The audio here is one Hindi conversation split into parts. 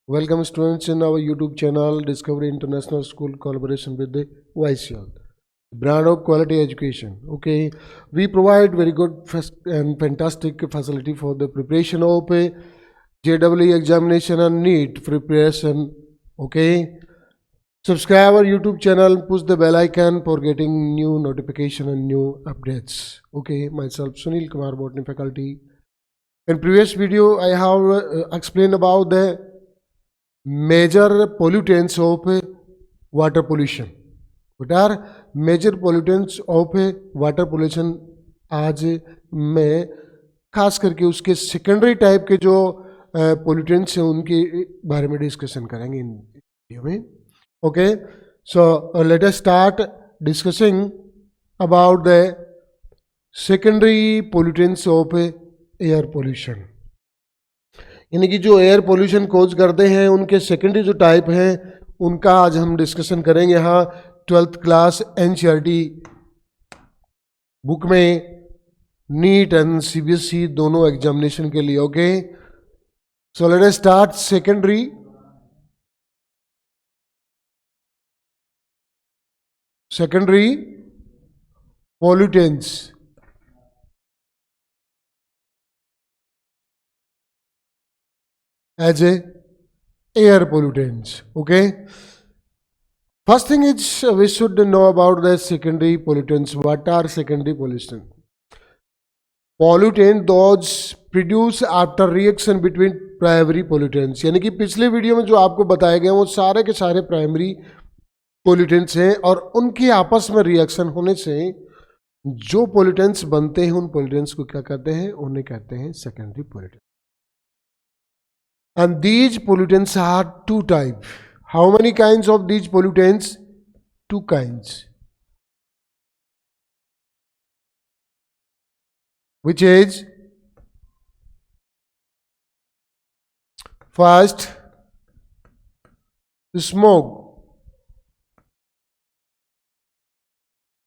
Welcome students in our YouTube channel Discovery International School collaboration with the YCL, brand of quality education. Okay, we provide very good and fantastic facility for the preparation of a JEE examination and NEET preparation. Okay, subscribe our YouTube channel, push the bell icon for getting new notification and new updates. Okay, myself Sunil Kumar, Botany faculty. In previous video, I have explained about the major pollutants of water pollution. What are major pollutants of water pollution? आज मैं खास करके उसके सेकेंडरी टाइप के जो पोल्यूटेंट्स हैं उनके बारे में डिस्कशन करेंगे इन वीडियो में. Okay, so let us start discussing about the secondary pollutants of air pollution. यानी कि जो एयर पोल्यूशन कोज करते हैं उनके सेकेंडरी जो टाइप हैं उनका आज हम डिस्कशन करेंगे. यहाँ 12th क्लास NCERT बुक में नीट एंड CBSE दोनों एग्जामिनेशन के लिए. Okay, so let us start. Secondary pollutants. As a air pollutants. Okay, first thing is we should know about the secondary pollutants. What are secondary pollutants? Pollutant those produce after reaction between primary pollutants. यानी कि पिछले वीडियो में जो आपको बताए गए वो सारे के सारे प्राइमरी पोल्यूटेंट्स हैं और उनके आपस में रिएक्शन होने से जो पोल्यूटेंट्स बनते हैं उन पोल्यूटेंट्स को क्या कहते हैं? उन्हें कहते हैं secondary pollutants. And these pollutants are two types. How many kinds of these pollutants? Two kinds. Which is first smoke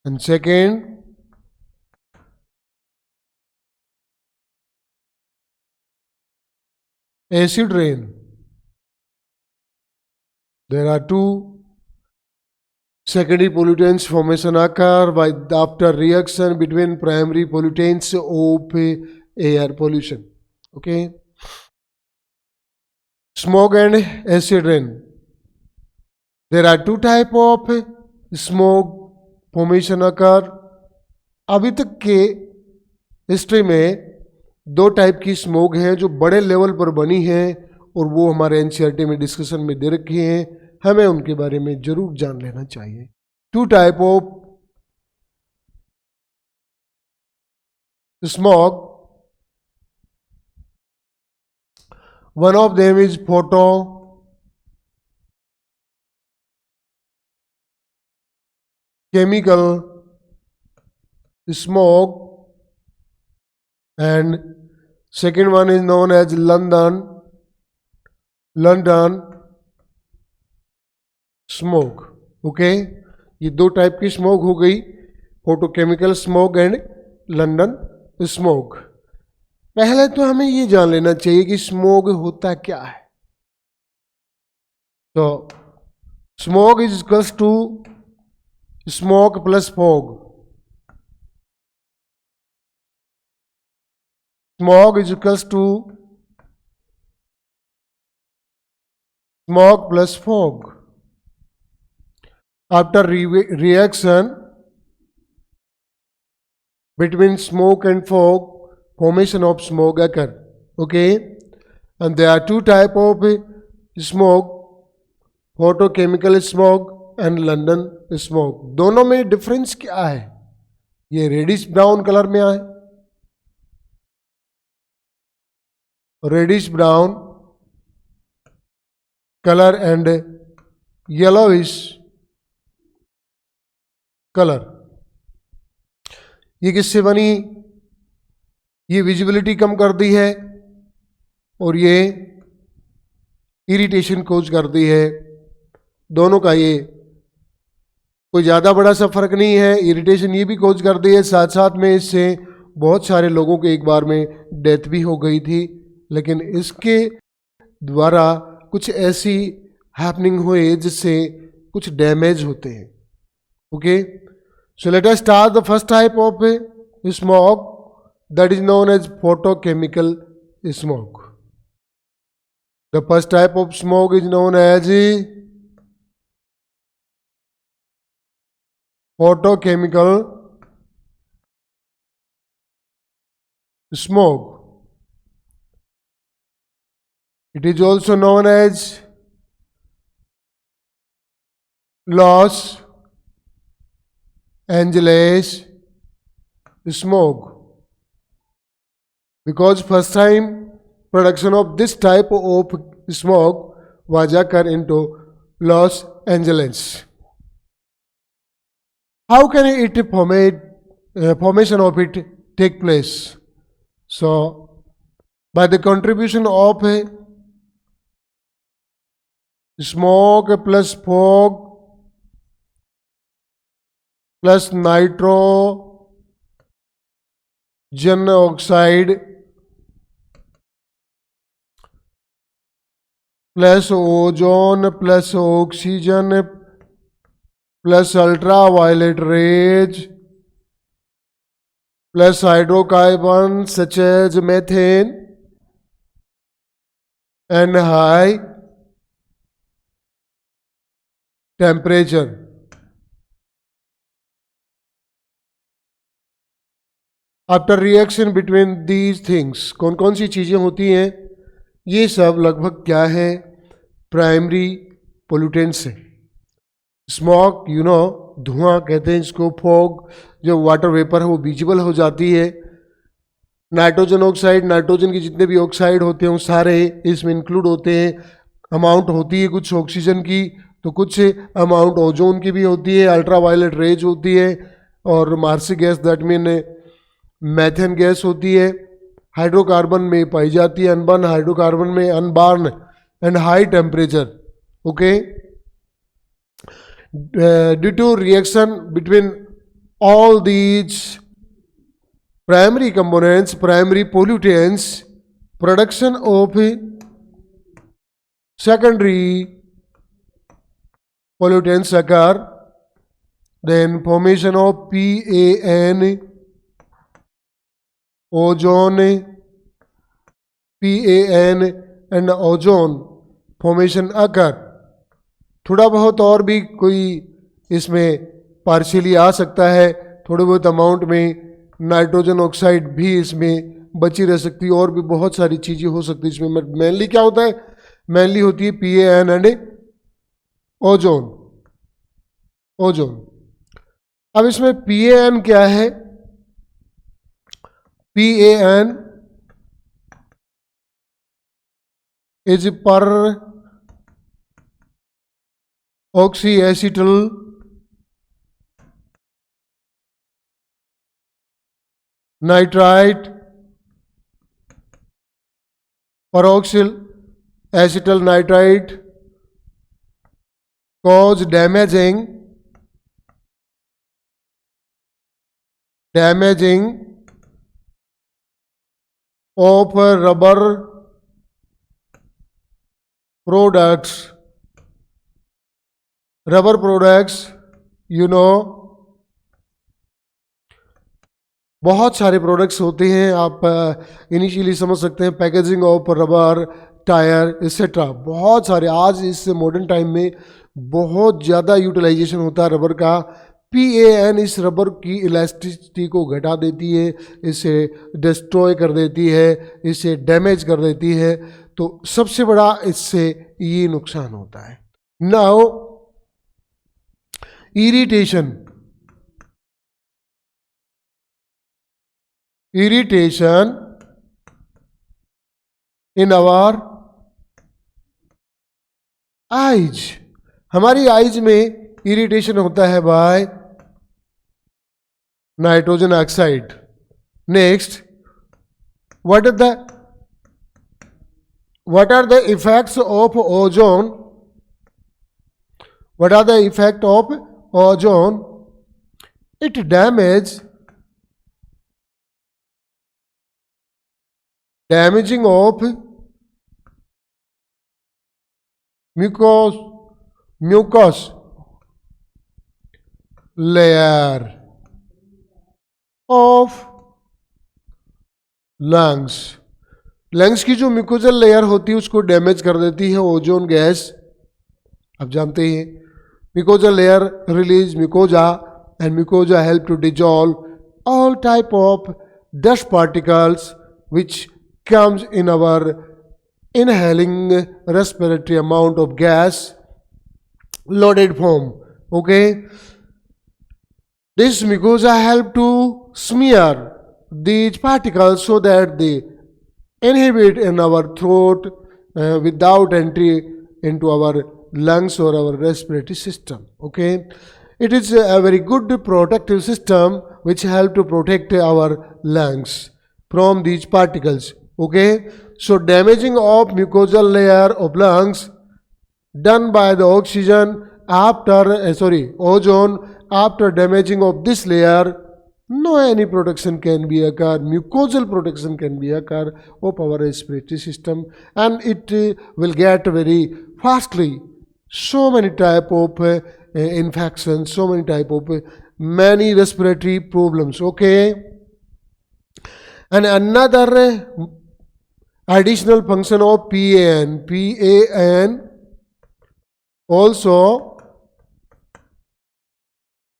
and second acid rain. There are two secondary pollutants formation occur by after reaction between primary pollutants of air pollution. Okay, smoke and acid rain. There are two type of smoke formation occur. अभी तक के हिस्ट्री में दो टाइप की स्मोक है जो बड़े लेवल पर बनी है और वो हमारे NCERT में डिस्कशन में दे रखी हैं. हमें उनके बारे में जरूर जान लेना चाहिए. Two type of smoke. One of them is photo chemical smoke and second one is known as London smoke. Okay, ये दो टाइप की स्मोक हो गई, photochemical smoke and London smoke. पहले तो हमें ये जान लेना चाहिए कि स्मोक होता क्या है. तो smoke is equals to smoke plus fog. Smog is equals to smoke plus fog. After reaction between smoke and fog, formation of smoke occur. Okay, and there are two type of smoke: photochemical smoke and London smoke. दोनों में डिफरेंस क्या है? ये रेडिश ब्राउन कलर में आए, reddish brown color and yellowish color. ये किससे बनी? ये विजिबिलिटी कम करती है और ये इरिटेशन कोज करती है. दोनों का ये कोई ज़्यादा बड़ा सा फर्क नहीं है. इरिटेशन ये भी कोज करती है, साथ साथ में इससे बहुत सारे लोगों के एक बार में डेथ भी हो गई थी. लेकिन इसके द्वारा कुछ ऐसी हैपनिंग हुए जिससे कुछ डैमेज होते हैं. Okay, so let us start the first type of smoke, that is known as photochemical smoke. The first type of smoke is known as photochemical smoke. It is also known as Los Angeles smoke, because first time production of this type of smoke was occurred into Los Angeles. How can formation of it take place? So by the contribution of smoke plus fog plus nitrogen oxide plus ozone plus oxygen plus ultraviolet rays plus hydrocarbons such as methane and high temperature. After reaction between these things, कौन कौन सी चीज़ें होती हैं, ये सब लगभग क्या है, प्राइमरी पोल्यूटेंट्स है. स्मोक धुआं कहते हैं इसको. फॉग जो वाटर वेपर है वो विजिबल हो जाती है. नाइट्रोजन ऑक्साइड, नाइट्रोजन के जितने भी ऑक्साइड होते हैं वो सारे इसमें इंक्लूड होते हैं. अमाउंट होती है कुछ ऑक्सीजन की, तो कुछ अमाउंट ओजोन की भी होती है, अल्ट्रावायलेट रेज होती है, और मार्सिक gas that mean methane gas होती है. हाइड्रोकार्बन में पाई जाती है, अनबर्न हाइड्रोकार्बन में, unburnt and high temperature. Okay, due to reaction between all these primary components, primary pollutants, production of secondary pollutants occur. Then formation of PAN, ozone, PAN and ozone formation occur. थोड़ा बहुत और भी कोई इसमें पार्शियली आ सकता है, थोड़े बहुत अमाउंट में नाइट्रोजन ऑक्साइड भी इसमें बची रह सकती है, और भी बहुत सारी चीज़ें हो सकती है इसमें. मेनली क्या होता है, मेनली होती है PAN एंड ओजोन. ओजोन. अब इसमें PAN क्या है, PAN is peroxy acetyl nitrite, peroxyl acetyl nitrite cause damaging of rubber products. Rubber products, बहुत सारे प्रोडक्ट्स होते हैं. आप इनिशियली समझ सकते हैं packaging of rubber, tyre etcetera. बहुत सारे आज इस मॉडर्न टाइम में बहुत ज़्यादा यूटिलाइजेशन होता है रबर का. PAN इस रबर की इलास्टिसिटी को घटा देती है, इसे डिस्ट्रॉय कर देती है, इसे डैमेज कर देती है. तो सबसे बड़ा इससे ये नुकसान होता है. Now irritation in our eyes. हमारी आइज में इरिटेशन होता है by nitrogen oxide. Next, what are the effects of ozone? What are the effect of ozone? It damaging of mucous layer of lungs की जो म्यूकोजल लेयर होती है उसको डैमेज कर देती है ओजोन गैस। आप जानते हैं mucosal layer release mucosa and mucosa help to dissolve all type of dust particles which comes in our inhaling respiratory amount of gas loaded form. Okay, this mucosa help to smear these particles so that they inhibit in our throat without entry into our lungs or our respiratory system. Okay, it is a very good protective system which help to protect our lungs from these particles. Okay, so damaging of mucosal layer of lungs done by the oxygen ozone after damaging of this layer, no any protection can be occur, mucosal protection can be occur of our respiratory system, and it will get very fastly so many type of infections, so many type of many respiratory problems. Okay, and another additional function of PAN also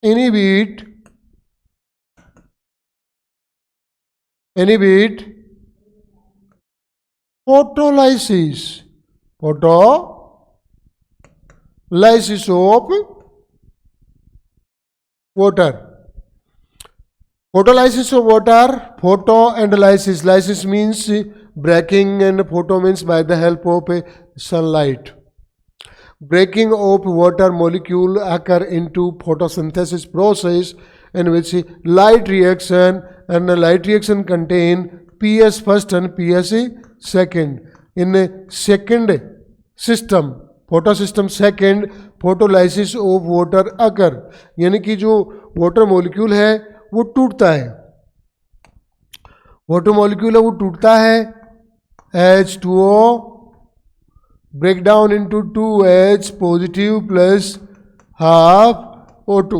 inhibit photolysis of water. Photolysis of water, photo and lysis. Lysis means breaking and photo means by the help of sunlight. Breaking of water molecule occur into photosynthesis process in which light reaction, and the light reaction contain PS first and PS second. In second system, photosystem second, photolysis of water occur. यानी कि जो water molecule है वो टूटता है, वाटर मॉलिक्यूल है वो टूटता है, H2O break down into 2H positive plus half O2.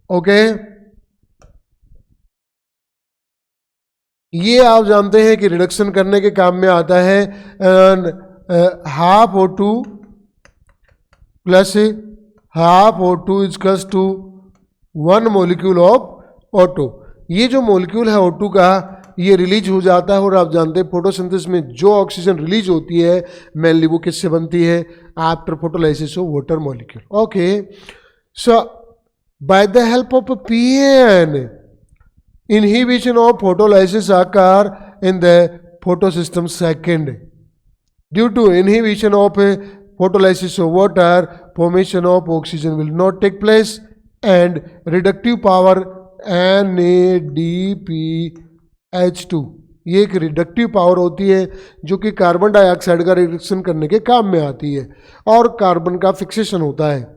Okay, ये आप जानते हैं कि रिडक्शन करने के काम में आता है, and half O2 plus half O2 equals to one molecule of O2. ये जो मोलिक्यूल है O2 का ये रिलीज हो जाता है, और आप जानते हैं फोटोसिंथेसिस में जो ऑक्सीजन रिलीज होती है मेनली वो किससे बनती है, after photolysis of water molecule. Okay, so by the help of PAN inhibition of photolysis occur in the photosystem second. Due to inhibition of photolysis of water, formation of oxygen will not take place, and reductive power NADPH2 ये एक रिडक्टिव पावर होती है जो कि कार्बन डाइऑक्साइड का रिडक्शन करने के काम में आती है, और कार्बन का फिक्सेशन होता है.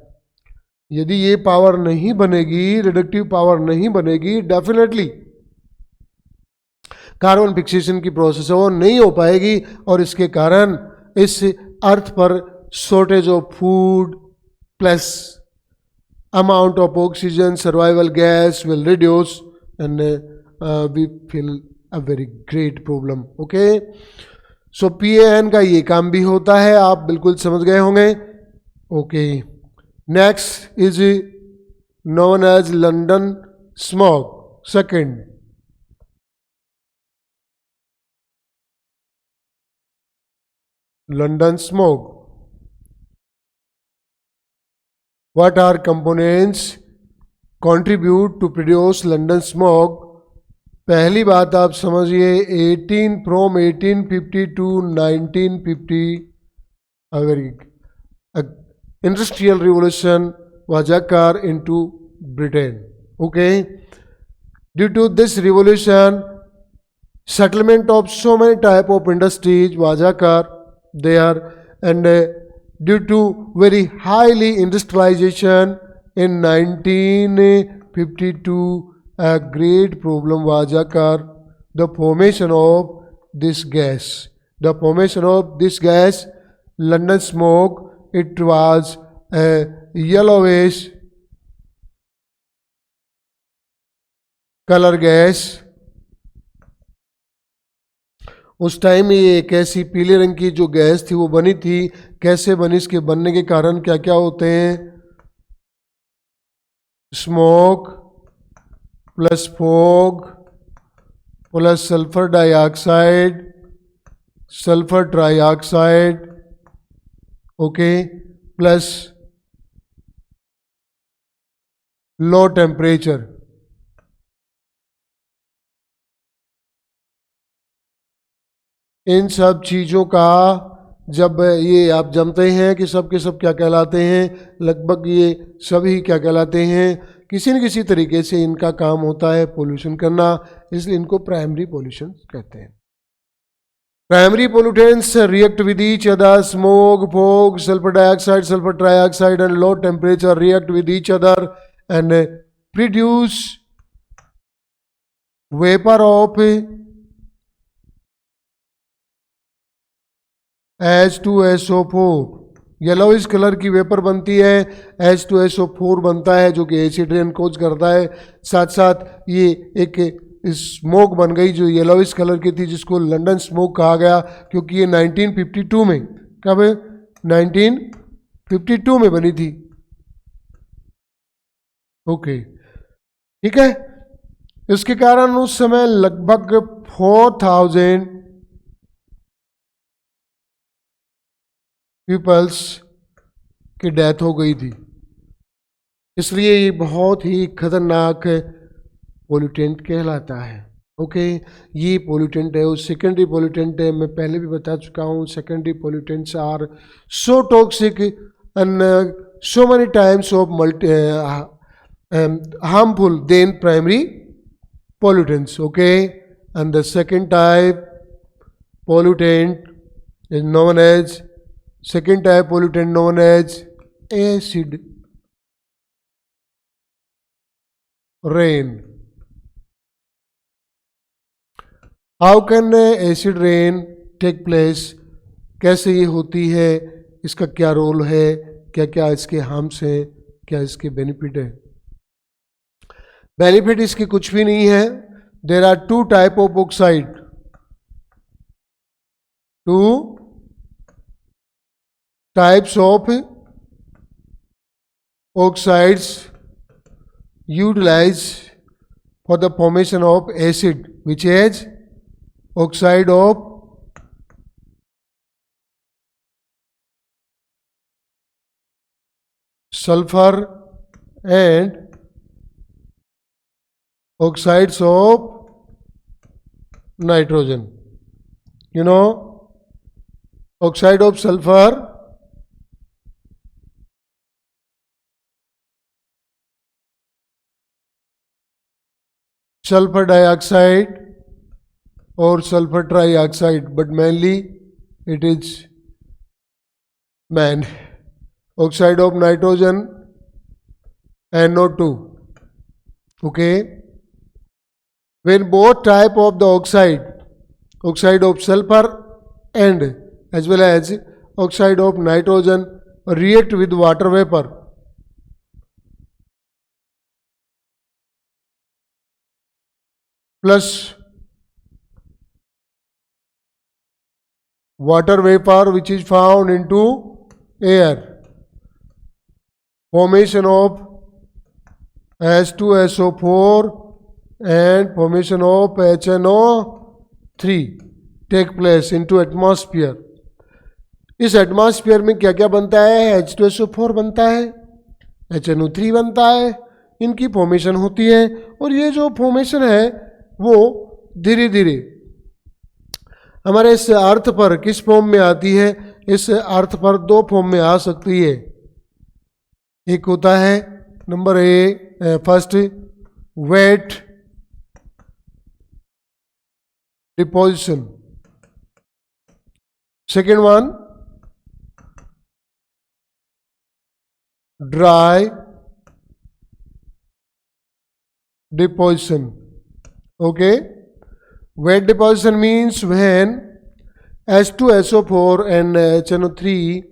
यदि ये पावर नहीं बनेगी, रिडक्टिव पावर नहीं बनेगी, डेफिनेटली कार्बन फिक्सेशन की प्रोसेस वो नहीं हो पाएगी, और इसके कारण इस अर्थ पर shortage of food plus amount of oxygen survival gas will reduce, and we feel a very great problem. Okay, so PAN का ये काम भी होता है, आप बिल्कुल समझ गए होंगे. Okay, next is known as London smog. Second, London smog. What are components contribute to produce London smog? पहली बात आप समझिए, 1850 to 1950 a very industrial revolution was occur into Britain. Okay, due to this revolution settlement of so many type of industries was occur there, and due to very highly industrialization in 1952 a great problem was occur, the formation of this gas. The formation of this gas London smoke, it was a yellowish color gas. उस टाइम ये एक ऐसी पीले रंग की जो गैस थी वो बनी थी. कैसे बनी, इसके बनने के कारण क्या क्या होते हैं? Smoke plus fog plus sulphur dioxide, sulphur trioxide, okay, plus low temperature. इन सब चीज़ों का जब ये आप जानते हैं कि सब के सब क्या कहलाते हैं, लगभग ये सभी क्या कहलाते हैं, किसी न किसी तरीके से इनका काम होता है पोल्यूशन करना, इसलिए इनको प्राइमरी पोल्यूशन कहते हैं. Primary pollutants react with each other. Smoke, fog, sulphur dioxide, sulphur trioxide and low temperature react with each other and produce vapour of H2SO4. Yellowish colour की वेपर बनती है, H2SO4 बनता है जो कि एसिड रेन कोज करता है. साथ साथ ये एक स्मोक बन गई जो येलोइश कलर की थी जिसको लंदन स्मोक कहा गया, क्योंकि ये 1952 में, कब, 1952 में बनी थी. ओके, ठीक है. इसके कारण उस समय लगभग 4000 पीपल्स की डेथ हो गई थी. इसलिए ये बहुत ही खतरनाक पोल्यूटेंट कहलाता है. ओके, ये पोल्यूटेंट है. वो सेकेंडरी पोल्यूटेंट है, मैं पहले भी बता चुका हूँ. Secondary pollutants are so toxic and so many times of harmful than primary pollutants. Okay, and the second type pollutant is known as acid rain. How can acid rain take place? कैसे ये होती है, इसका क्या रोल है, क्या क्या इसके हार्म्स हैं, क्या इसके बेनिफिट है? बेनिफिट इसकी कुछ भी नहीं है. There are two type of oxide, two types of oxides utilized for the formation of acid, which is oxide of sulfur and oxides of nitrogen. You know, oxide of sulfur, sulfur dioxide or sulfur trioxide, but mainly it is oxide of nitrogen, NO2. Okay, when both type of the oxide of sulfur and as well as oxide of nitrogen react with water vapor, plus water vapor which is found into air, formation of H2SO4 and formation of HNO3 take place into atmosphere. इस एटमॉस्फेयर में क्या क्या बनता है? H2SO4 बनता है, HNO3 बनता है, इनकी फॉर्मेशन होती है. और ये जो फॉर्मेशन है वो धीरे धीरे हमारे इस अर्थ पर किस फॉर्म में आती है? इस अर्थ पर दो फॉर्म में आ सकती है. एक होता है number first wet deposition, second one dry deposition. Okay, wet deposition means when H2SO4 and HNO3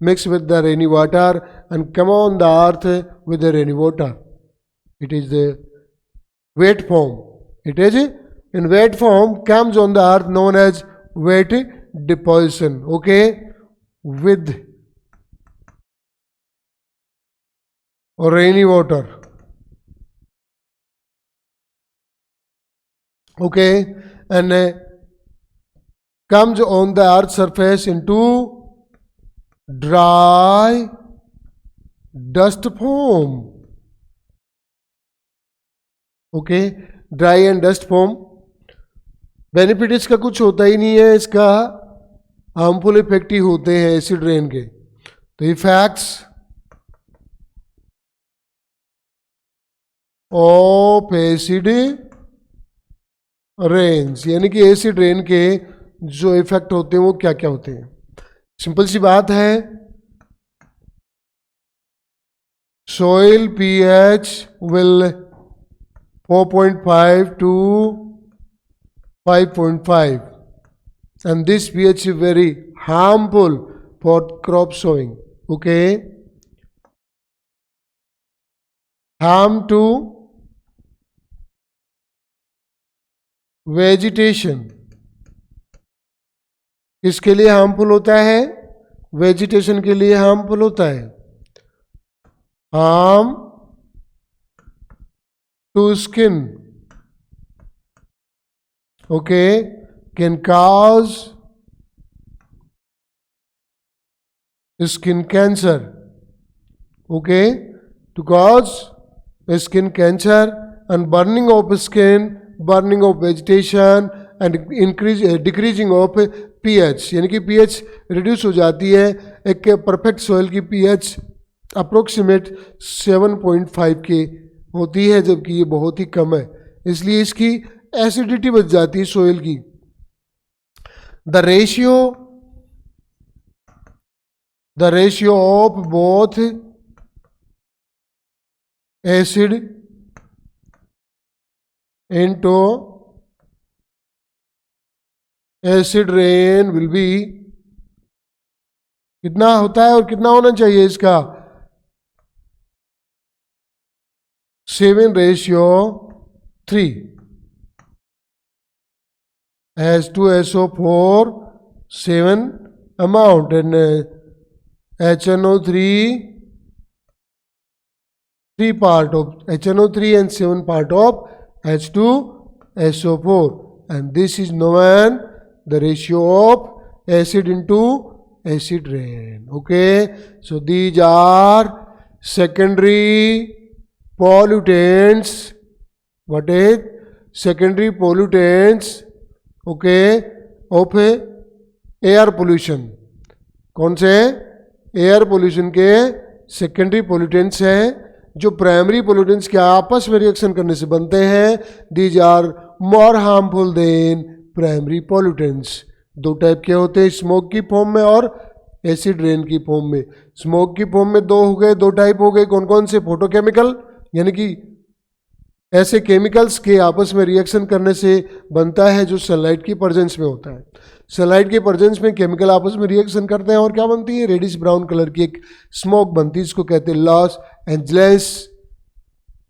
mix with the rainy water and come on the earth with the rainy water. It is the wet form. It is in wet form comes on the earth known as wet deposition. Okay, with rainy water. Okay, and comes on the earth surface into dry dust form. Okay, dry and dust form. Benefit इसका कुछ होता ही नहीं है, इसका हार्मफुल इफेक्ट ही होते हैं एसिड रेन के. तो इफेक्ट्स ऑफ एसिड रेन्स, यानी कि एसिड रेन के जो इफेक्ट होते हैं वो क्या क्या होते हैं. सिंपल सी बात है, soil pH will 4.5 to 5.5 and this pH is very harmful for crop sowing. Okay, harm to vegetation. किसके लिए हार्मफुल होता है? वेजिटेशन के लिए हार्मफुल होता है. harm to skin, okay, can cause skin cancer. Okay, to cause skin cancer and burning of skin, burning of vegetation and decreasing of pH, यानी कि pH रिड्यूस हो जाती है. एक परफेक्ट सॉइल की pH अप्रोक्सीमेट 7.5 के होती है, जबकि ये बहुत ही कम है, इसलिए इसकी एसिडिटी बच जाती है सोइल की. The ratio of both acid into acid rain will be, कितना होता है और कितना होना चाहिए इसका? 7:3. H2SO4 7 amount and HNO3 3 part of HNO3 and 7 part of H2SO4, and this is known the ratio of acid into acid rain. Okay, so these are secondary pollutants. What is secondary pollutants? Okay, of air pollution. कौन से? एयर पोल्यूशन के सेकेंडरी पोल्यूटेंट्स हैं जो प्राइमरी पोल्यूटेंट्स के आपस में रिएक्शन करने से बनते हैं. These are more harmful than primary pollutants. दो टाइप के होते हैं, स्मोक की फॉर्म में और एसिड रेन की फॉर्म में. स्मोक की फॉर्म में दो हो गए, दो टाइप हो गए. कौन कौन से? फोटोकेमिकल, यानी कि ऐसे केमिकल्स के आपस में रिएक्शन करने से बनता है जो सनलाइट की प्रेजेंस में होता है. सनलाइट के प्रेजेंस में केमिकल आपस में रिएक्शन करते हैं और क्या बनती है? रेडिश ब्राउन कलर की एक स्मोक बनती है, इसको कहते हैं Los Angeles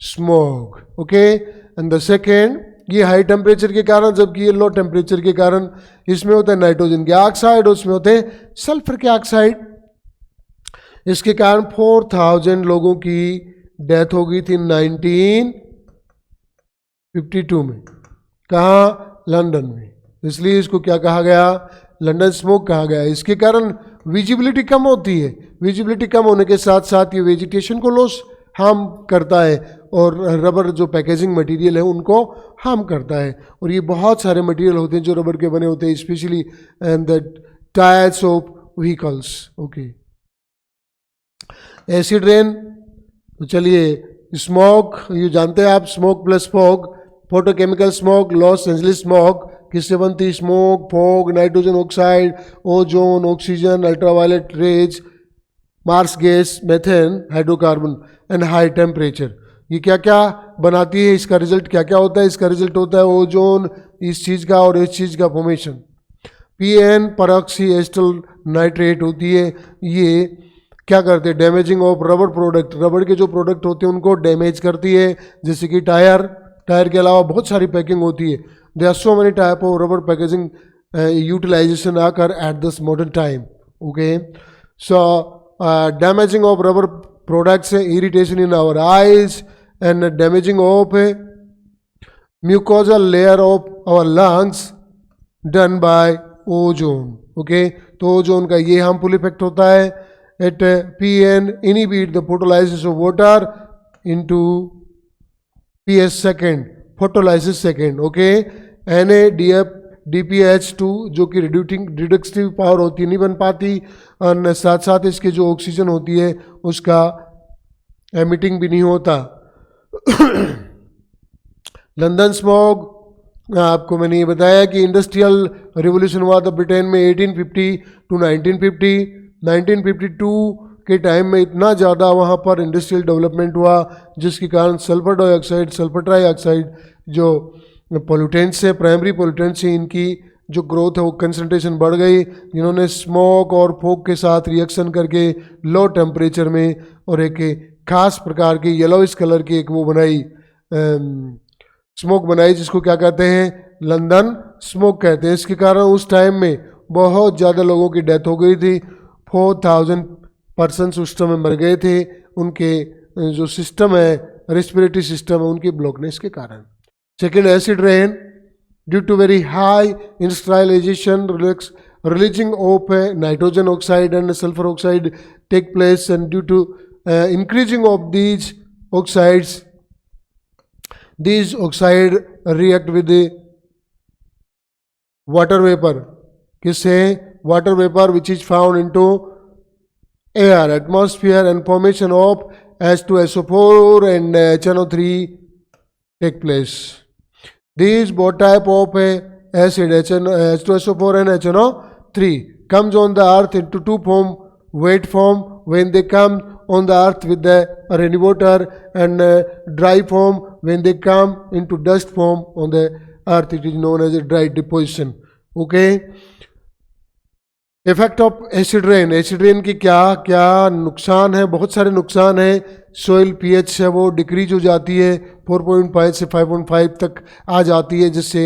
smoke. Okay, and the second, ये हाई टेम्परेचर के कारण, जबकि ये लो टेम्परेचर के कारण. इसमें होता है नाइट्रोजन के ऑक्साइड, उसमें होते हैं सल्फर के ऑक्साइड. इसके कारण 4000 लोगों की डेथ हो गई थी 1952 में. कहाँ? लंदन में. इसलिए इसको क्या कहा गया? लंदन स्मोक कहा गया. इसके कारण विजिबिलिटी कम होती है. विजिबिलिटी कम होने के साथ साथ ये वेजिटेशन को लॉस हार्म करता है और रबर जो पैकेजिंग मटेरियल है उनको हार्म करता है. और ये बहुत सारे मटेरियल होते हैं जो रबर के बने होते हैं, specially and the tyres of vehicles. Okay, acid rain. तो चलिए, स्मोक ये जानते हैं आप, smoke plus fog, photochemical smoke, Los Angeles smoke. किससे बनती? Smoke, fog, nitrogen oxide, ozone, oxygen, ultraviolet rays, marsh gas, methane, hydrocarbon and high temperature. ये क्या क्या बनाती है? इसका रिजल्ट क्या क्या होता है? इसका रिजल्ट होता है ओजोन, इस चीज़ का और इस चीज़ का फॉर्मेशन. PN परऑक्सी एस्टल नाइट्रेट होती है, ये क्या करते हैं, damaging of rubber product, rubber के जो प्रोडक्ट होते हैं उनको डैमेज करती है, जैसे कि टायर के अलावा बहुत सारी पैकिंग होती है. There are so many type of rubber packaging utilization आकर at this modern time. Okay, so damaging of rubber products, irritation in our eyes and damaging of mucosal layer of our lungs done by ozone. Okay, तो ओजोन का ये हार्मफुल इफेक्ट होता है. At PN inhibit the photolysis of water into PS second, photolysis second. Okay, NADPH2 जो कि रिडक्टिव पावर होती है नहीं बन पाती, और साथ साथ इसके जो ऑक्सीजन होती है उसका एमिटिंग भी नहीं होता. लंदन स्मॉग, आपको मैंने ये बताया कि इंडस्ट्रियल रिवोल्यूशन हुआ था ब्रिटेन में 1850 टू 1950. 1952 के टाइम में इतना ज़्यादा वहाँ पर इंडस्ट्रियल डेवलपमेंट हुआ जिसके कारण सल्फर डाइऑक्साइड, सल्फर ट्राईऑक्साइड जो पोल्यूटेंट्स है, प्राइमरी पोल्यूटेंट्स हैं, इनकी जो ग्रोथ है वो कंसनट्रेशन बढ़ गई, जिन्होंने स्मोक और फोक के साथ रिएक्शन करके लो टेम्परेचर में और एक खास प्रकार की येलोइश कलर की एक वो बनाई, स्मोक बनाई, जिसको क्या कहते हैं, लंदन स्मोक कहते हैं. इसके कारण उस टाइम में बहुत ज़्यादा लोगों की डेथ हो गई थी. 4000 पर्सनस उस समय मर गए थे. उनके जो सिस्टम है, रेस्पिरेटरी सिस्टम है, उनकी ब्लॉकनेस के कारण. Second, acid rain due to very high industrialization, releasing of nitrogen oxide and sulphur oxide take place, and due to increasing of these oxides, these oxide react with the water vapor. किससे? water vapor which is found into air, atmosphere, and formation of H2SO4 and HNO3 take place. These both type of acid H2SO4 and HNO3 comes on the earth into two form, wet form when they come on the earth with the rainwater, and dry form when they come into dust form on the earth. It is known as a dry deposition. Okay, effect of acid rain. Acid rain की क्या क्या नुकसान है? बहुत सारे नुकसान है. सोइल पीएच है वो डिक्रीज हो जाती है, 4.5 से 5.5 तक आ जाती है, जिससे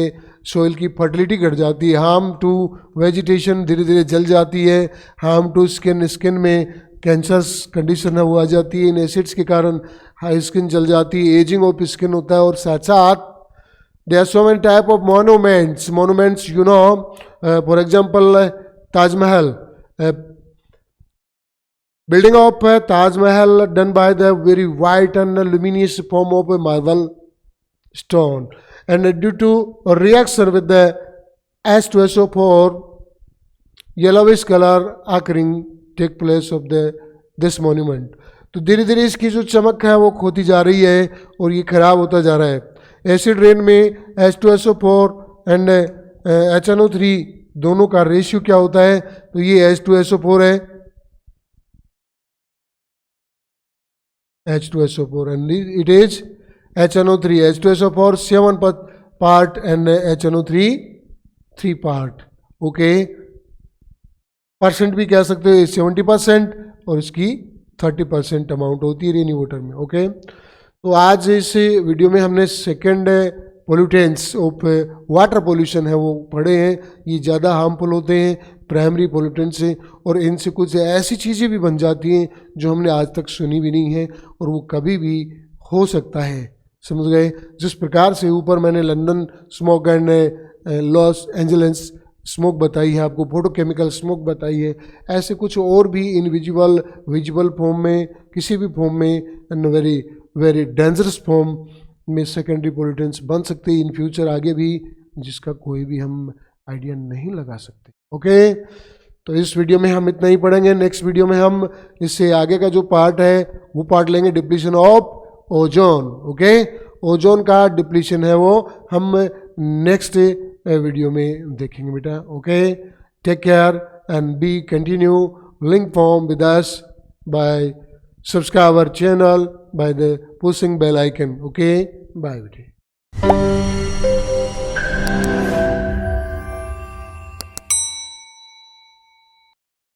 सोइल की फर्टिलिटी घट जाती है. हार्म टू वेजिटेशन, धीरे धीरे जल जाती है. हार्म टू स्किन, स्किन में कैंसर्स कंडीशन है वो आ जाती है. इन एसिड्स के कारण हाई स्किन जल जाती है, एजिंग ऑफ स्किन होता है. और साथ साथ there are so many type of monuments. Monuments you know, for example Taj Mahal, building of Taj Mahal done by the very white and luminous form of a marble stone, and due to a reaction with the H2SO4, yellowish color occurring take place of this monument. तो धीरे धीरे इसकी जो चमक है वो खोती जा रही है और ये खराब होता जा रहा है. एसिड रेन में H2SO4 एंड HNO3 दोनों का रेशियो क्या होता है? तो ये H2SO4 है, H2SO4, and it is HNO3. H2SO4 7 part and HNO3 3 part. Okay, percent भी कह सकते हो 70% और इसकी 30% अमाउंट होती है रेनी वाटर में. ओके, तो आज इस वीडियो में हमने second pollutants of water pollution है वो पढ़े हैं. ये ज़्यादा हार्मफुल होते हैं, प्राइमरी पोल्यूटेंट्स हैं, और इनसे कुछ ऐसी चीज़ें भी बन जाती हैं जो हमने आज तक सुनी भी नहीं है और वो कभी भी हो सकता है. समझ गए? जिस प्रकार से ऊपर मैंने London smoke and Los Angeles smoke बताई है, आपको फोटोकेमिकल स्मोक बताई है, ऐसे कुछ और भी इनविजिबल विजिबल फॉर्म में, किसी भी फॉर्म में, and very very dangerous form में सेकेंडरी पोल्यूटेंट्स बन सकते हैं इन फ्यूचर आगे भी, जिसका कोई भी हम आइडिया नहीं लगा सकते. ओके, तो इस वीडियो में हम इतना ही पढ़ेंगे. नेक्स्ट वीडियो में हम इससे आगे का जो पार्ट है वो पार्ट लेंगे, depletion of ozone. Okay, ozone का डिप्लीशन है वो हम नेक्स्ट वीडियो में देखेंगे बेटा. Okay, take care and be continue link form with us by subscribe our channel by the pushing bell icon. Okay, bye.